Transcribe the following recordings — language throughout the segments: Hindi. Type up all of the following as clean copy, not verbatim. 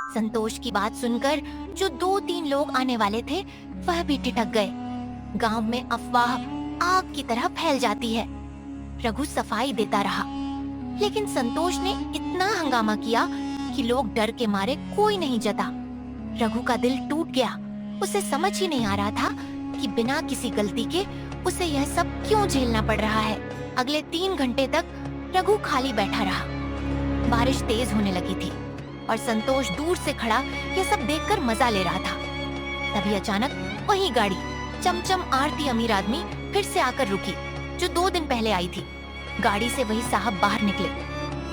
संतोष की बात सुनकर जो 2-3 लोग आने वाले थे वह भी ठिठक गए। गांव में अफवाह आग की तरह फैल जाती है। रघु सफाई देता रहा, लेकिन संतोष ने इतना हंगामा किया कि लोग डर के मारे कोई नहीं जता। रघु का दिल टूट गया। उसे समझ ही नहीं आ रहा था कि बिना किसी गलती के उसे यह सब क्यों झेलना पड़ रहा है। अगले 3 घंटे तक रघु खाली बैठा रहा। बारिश तेज होने लगी थी और संतोष दूर से खड़ा यह सब देखकर मजा ले रहा था। तभी अचानक वही गाड़ी चमचम आरती अमीर आदमी फिर से आकर रुकी, जो 2 दिन पहले आई थी। गाड़ी से वही साहब बाहर निकले,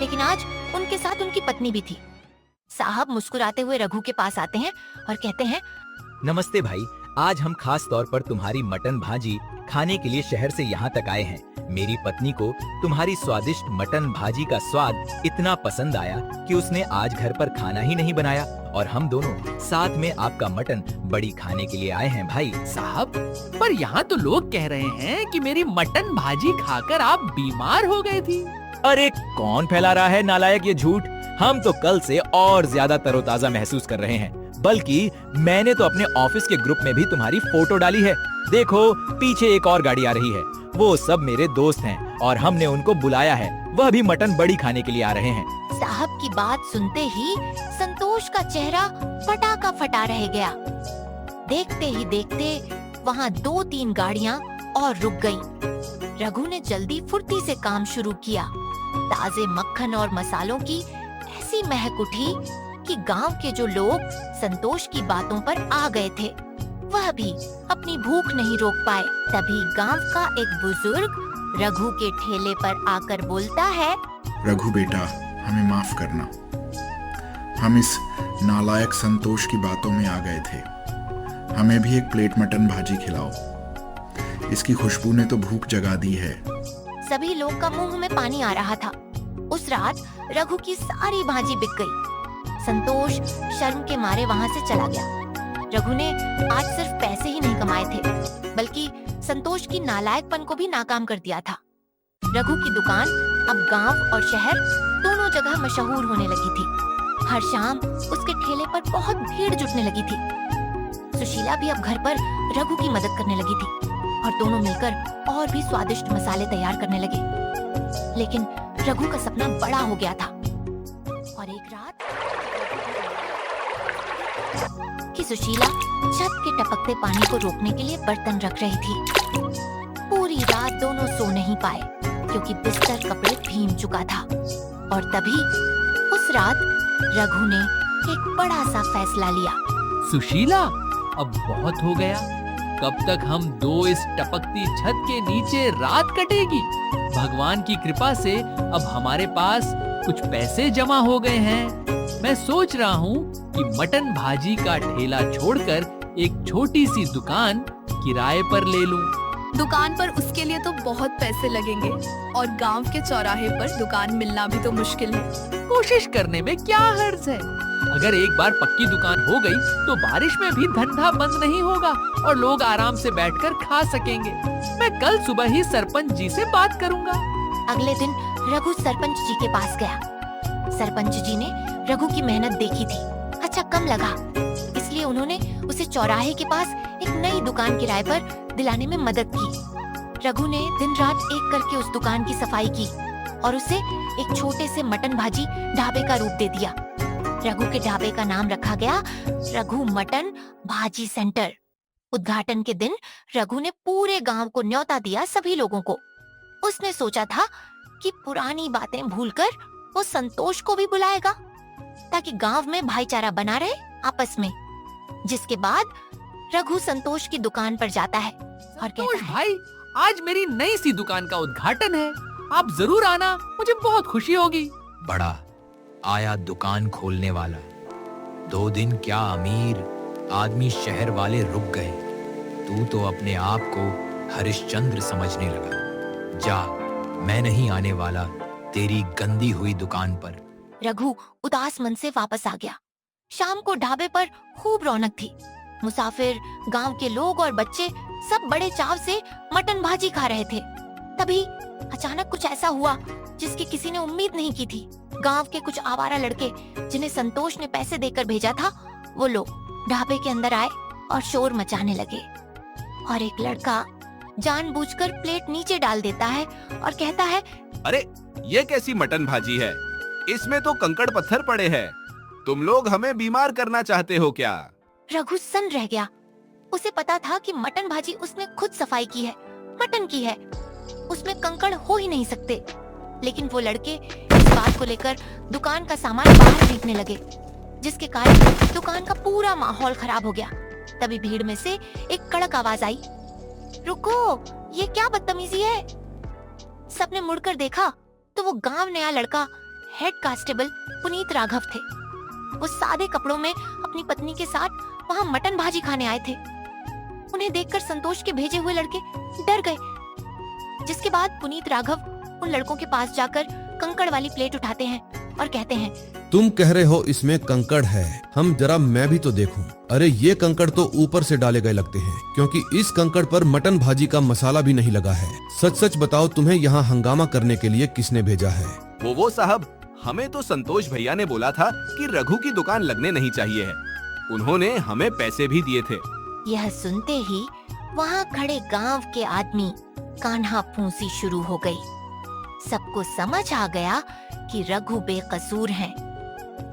लेकिन आज उनके साथ उनकी पत्नी भी थी। साहब मुस्कुराते हुए रघु के पास आते हैं और कहते हैं, नमस्ते भाई, आज हम खास तौर पर तुम्हारी मटन भाजी खाने के लिए शहर से यहाँ तक आए हैं। मेरी पत्नी को तुम्हारी स्वादिष्ट मटन भाजी का स्वाद इतना पसंद आया कि उसने आज घर पर खाना ही नहीं बनाया और हम दोनों साथ में आपका मटन बड़ी खाने के लिए आए हैं भाई। साहब, पर यहाँ तो लोग कह रहे हैं कि मेरी मटन भाजी खाकर आप बीमार हो गए थी। अरे कौन फैला रहा है नालायक ये झूठ? हम तो कल से और ज्यादा तरोताजा महसूस कर रहे हैं। बल्कि मैंने तो अपने ऑफिस के ग्रुप में भी तुम्हारी फोटो डाली है। देखो पीछे एक और गाड़ी आ रही है। वो सब मेरे दोस्त हैं और हमने उनको बुलाया है। वह भी मटन बड़ी खाने के लिए आ रहे हैं। साहब की बात सुनते ही संतोष का चेहरा फटा का फटा रह गया। देखते ही देखते वहाँ 2-3 गाड़ियाँ और रुक गईं। रघु ने जल्दी फुर्ती से काम शुरू किया। ताजे मक्खन और मसालों की ऐसी महक उठी कि गांव के जो लोग संतोष की बातों पर आ गए थे, वह भी अपनी भूख नहीं रोक पाए। तभी गांव का एक बुजुर्ग रघु के ठेले पर आकर बोलता है, रघु बेटा, हमें माफ करना। हम इस नालायक संतोष की बातों में आ गए थे। हमें भी एक प्लेट मटन भाजी खिलाओ। इसकी खुशबू ने तो भूख जगा दी है। सभी लोग का मुंह में पानी आ रहा था। उस रात रघु की सारी भाजी बिक गई। संतोष शर्म के मारे वहाँ से चला गया। रघु ने आज सिर्फ पैसे ही नहीं कमाए थे, बल्कि संतोष की नालायकपन को भी नाकाम कर दिया था। रघु की दुकान अब गांव और शहर दोनों जगह मशहूर होने लगी थी। हर शाम उसके ठेले पर बहुत भीड़ जुटने लगी थी। सुशीला भी अब घर पर रघु की मदद करने लगी थी और दोनों मिलकर और भी स्वादिष्ट मसाले तैयार करने लगे। लेकिन रघु का सपना बड़ा हो गया था और एक रात कि सुशीला छत के टपकते पानी को रोकने के लिए बर्तन रख रही थी। पूरी रात दोनों सो नहीं पाए क्योंकि बिस्तर कपड़े भीग चुका था। और तभी उस रात रघु ने एक बड़ा सा फैसला लिया। सुशीला, अब बहुत हो गया। कब तक हम दो इस टपकती छत के नीचे रात कटेगी? भगवान की कृपा से अब हमारे पास कुछ पैसे जमा हो गए हैं। मैं सोच रहा हूँ कि मटन भाजी का ठेला छोड़कर एक छोटी सी दुकान किराए पर ले लूं। दुकान पर उसके लिए तो बहुत पैसे लगेंगे और गांव के चौराहे पर दुकान मिलना भी तो मुश्किल है। कोशिश करने में क्या हर्ज है? अगर एक बार पक्की दुकान हो गई तो बारिश में भी धंधा बंद नहीं होगा और लोग आराम से बैठकर खा सकेंगे। मैं कल सुबह ही सरपंच जी से बात करूंगा। अगले दिन रघु सरपंच जी के पास गया। सरपंच जी ने रघु की मेहनत देखी थी, अच्छा कम लगा, इसलिए उन्होंने उसे चौराहे के पास एक नई दुकान किराए पर दिलाने में मदद की। रघु ने दिन रात एक करके उस दुकान की सफाई की और उसे एक छोटे से मटन भाजी ढाबे का रूप दे दिया। रघु के ढाबे का नाम रखा गया रघु मटन भाजी सेंटर। उद्घाटन के दिन रघु ने पूरे गांव को न्योता दिया सभी लोगों को। उसने सोचा था कि पुरानी बातें भूलकर वो संतोष को भी बुलाएगा ताकि गांव में भाईचारा बना रहे आपस में। जिसके बाद रघु संतोष की दुकान पर जाता है और कहता है, भाई, आज मेरी नई सी दुकान का उद्घाटन है, आप जरूर आना, मुझे बहुत खुशी होगी। बड़ा आया दुकान खोलने वाला। 2 दिन क्या अमीर आदमी शहर वाले रुक गए। तू तो अपने आप को हरिश्चंद्र समझने लगा। जा, मैं नहीं आने वाला तेरी गंदी हुई दुकान पर। रघु उदास मन से वापस आ गया। शाम को ढाबे पर खूब रौनक थी। मुसाफिर, गांव के लोग और बच्चे सब बड़े चाव से मटन भाजी खा रहे थे। तभी अचानक कुछ ऐसा हुआ जिसकी किसी ने उम्मीद नहीं की थी। गांव के कुछ आवारा लड़के जिन्हें संतोष ने पैसे देकर भेजा था, वो लोग ढाबे के अंदर आए और शोर मचाने लगे। और एक लड़का जानबूझकर प्लेट नीचे डाल देता है और कहता है, अरे ये कैसी मटन भाजी है, इसमें तो कंकड़ पत्थर पड़े हैं। तुम लोग हमें बीमार करना चाहते हो क्या? रघु सन्न रह गया। उसे पता था कि मटन भाजी उसने खुद सफाई की है, मटन की है, उसमें कंकड़ हो ही नहीं सकते। लेकिन वो लड़के इस बात को लेकर दुकान का सामान बाहर फेंकने लगे, जिसके कारण दुकान का पूरा माहौल खराब हो गया। तभी भीड़ में से एक कड़क आवाज आई, रुको, ये क्या बदतमीजी है। सबने मुड़कर देखा तो वो गांव नया लड़का हेड कांस्टेबल पुनीत राघव थे। वो सादे कपड़ों में अपनी पत्नी के साथ वहाँ मटन भाजी खाने आए थे। उन्हें देखकर संतोष के भेजे हुए लड़के डर गए, जिसके बाद पुनीत राघव उन लड़कों के पास जाकर कंकड़ वाली प्लेट उठाते हैं और कहते हैं, तुम कह रहे हो इसमें कंकड़ है, हम जरा मैं भी तो देखूं। अरे ये कंकड़ तो ऊपर से डाले गए लगते हैं, क्योंकि इस कंकड़ पर मटन भाजी का मसाला भी नहीं लगा है। सच सच बताओ, तुम्हें यहाँ हंगामा करने के लिए किसने भेजा है? वो साहब, हमें तो संतोष भैया ने बोला था कि रघु की दुकान लगने नहीं चाहिए है। उन्होंने हमें पैसे भी दिए थे। यह सुनते ही वहाँ खड़े गांव के आदमी कान्हा फूंसी शुरू हो गई। सबको समझ आ गया कि रघु बेकसूर हैं।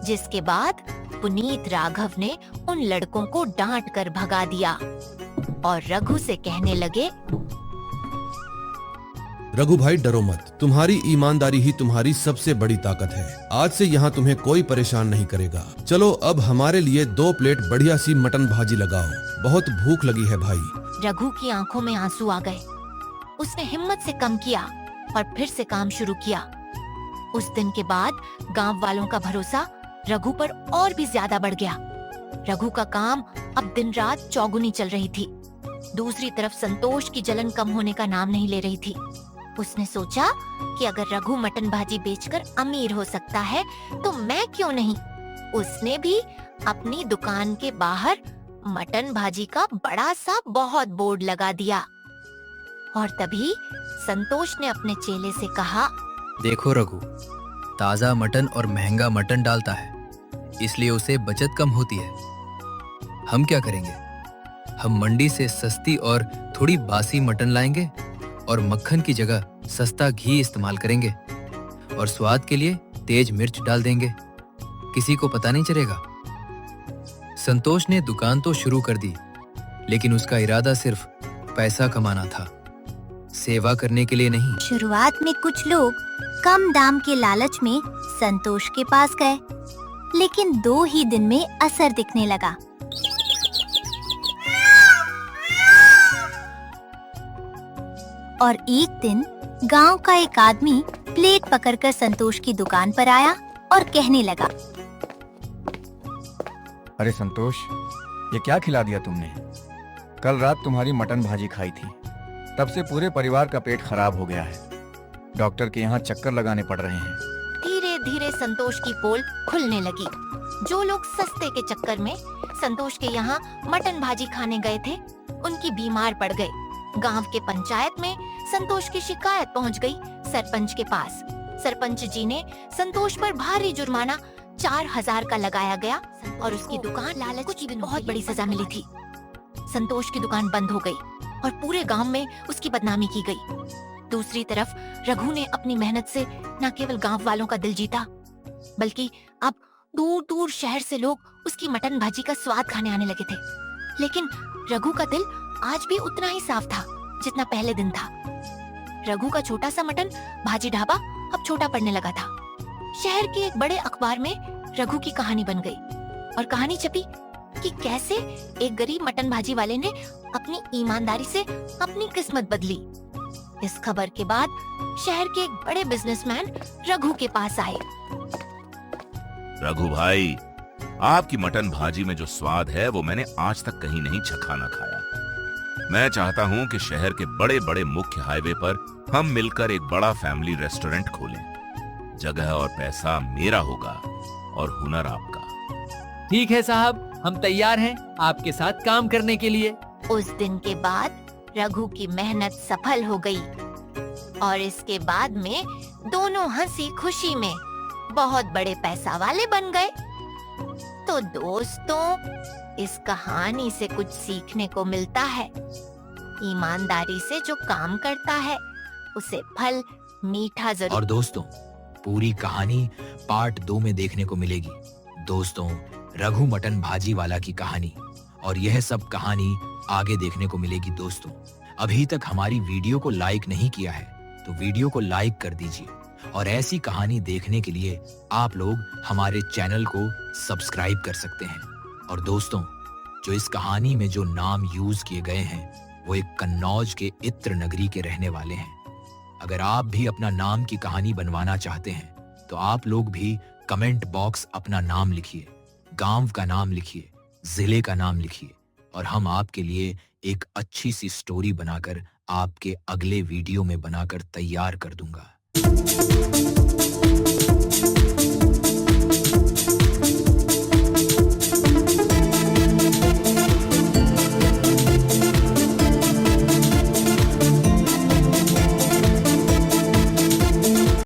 जिसके बाद पुनीत राघव ने उन लड़कों को डांट कर भगा दिया और रघु से कहने लगे, रघु भाई डरो मत, तुम्हारी ईमानदारी ही तुम्हारी सबसे बड़ी ताकत है। आज से यहाँ तुम्हें कोई परेशान नहीं करेगा। चलो अब हमारे लिए 2 प्लेट बढ़िया सी मटन भाजी लगाओ, बहुत भूख लगी है भाई। रघु की आंखों में आंसू आ गए। उसने हिम्मत से कम किया और फिर से काम शुरू किया। उस दिन के बाद गांव वालों का भरोसा रघु पर और भी ज्यादा बढ़ गया। रघु का काम अब दिन रात चौगुनी चल रही थी। दूसरी तरफ संतोष की जलन कम होने का नाम नहीं ले रही थी। उसने सोचा कि अगर रघु मटन भाजी बेचकर अमीर हो सकता है तो मैं क्यों नहीं। उसने भी अपनी दुकान के बाहर मटन भाजी का बड़ा सा बहुत बोर्ड लगा दिया। और तभी संतोष ने अपने चेले से कहा, देखो रघु, ताजा मटन और महंगा मटन डालता है, इसलिए उसे बचत कम होती है। हम क्या करेंगे? हम मंडी से सस्ती और थोड़ी बासी मटन लाएंगे और मक्खन की जगह सस्ता घी इस्तेमाल करेंगे और स्वाद के लिए तेज मिर्च डाल देंगे। किसी को पता नहीं चलेगा। संतोष ने दुकान तो शुरू कर दी, लेकिन उसका इरादा सिर्फ पैसा कमाना था, सेवा करने के लिए नहीं। शुरुआत में कुछ लोग कम दाम के लालच में संतोष के पास गए, लेकिन 2 ही दिन में असर दिखने लगा। और एक दिन गांव का एक आदमी प्लेट पकड़कर संतोष की दुकान पर आया और कहने लगा, अरे संतोष, ये क्या खिला दिया तुमने? कल रात तुम्हारी मटन भाजी खाई थी, तब से पूरे परिवार का पेट खराब हो गया है। डॉक्टर के यहाँ चक्कर लगाने पड़ रहे हैं। धीरे धीरे संतोष की पोल खुलने लगी। जो लोग सस्ते के चक्कर में संतोष के यहाँ मटन भाजी खाने गए थे, उनकी बीमार पड़ गए। गांव के पंचायत में संतोष की शिकायत पहुंच गई सरपंच के पास। सरपंच जी ने संतोष पर भारी जुर्माना 4000 का लगाया गया और उसकी दुकान लालच की बहुत बड़ी सजा मिली थी। संतोष की दुकान बंद हो गई और पूरे गांव में उसकी बदनामी की गई। दूसरी तरफ रघु ने अपनी मेहनत से न केवल गांव वालों का दिल जीता, बल्कि अब दूर दूर शहर से लोग उसकी मटन भाजी का स्वाद खाने आने लगे थे। लेकिन रघु का दिल आज भी उतना ही साफ था जितना पहले दिन था। रघु का छोटा सा मटन भाजी ढाबा अब छोटा पड़ने लगा था। शहर के एक बड़े अखबार में रघु की कहानी बन गई और कहानी छपी कि कैसे एक गरीब मटन भाजी वाले ने अपनी ईमानदारी से अपनी किस्मत बदली। इस खबर के बाद शहर के एक बड़े बिजनेसमैन रघु के पास आए। रघु भाई, आपकी मटन भाजी में जो स्वाद है वो मैंने आज तक कहीं नहीं चखा ना खाया। मैं चाहता हूँ कि शहर के बड़े बड़े मुख्य हाईवे पर हम मिलकर एक बड़ा फैमिली रेस्टोरेंट खोलें। जगह और पैसा मेरा होगा और हुनर आपका। ठीक है साहब, हम तैयार हैं आपके साथ काम करने के लिए। उस दिन के बाद रघु की मेहनत सफल हो गई। और इसके बाद में दोनों हंसी खुशी में बहुत बड़े पैसा वाले बन गए। तो दोस्तों, इस कहानी से कुछ सीखने को मिलता है। ईमानदारी से जो काम करता है उसे फल मीठा जरूर। और दोस्तों, पूरी कहानी पार्ट 2 में देखने को मिलेगी। दोस्तों, रघु मटन भाजी वाला की कहानी और यह सब कहानी आगे देखने को मिलेगी। दोस्तों, अभी तक हमारी वीडियो को लाइक नहीं किया है तो वीडियो को लाइक कर दीजिए और ऐसी कहानी देखने के लिए आप लोग हमारे चैनल को सब्सक्राइब कर सकते हैं। और दोस्तों, जो इस कहानी में जो नाम यूज किए गए हैं वो एक कन्नौज के इत्र नगरी के रहने वाले हैं। अगर आप भी अपना नाम की कहानी बनवाना चाहते हैं तो आप लोग भी कमेंट बॉक्स अपना नाम लिखिए, गांव का नाम लिखिए, जिले का नाम लिखिए और हम आपके लिए एक अच्छी सी स्टोरी बनाकर आपके अगले वीडियो में बनाकर तैयार कर दूंगा।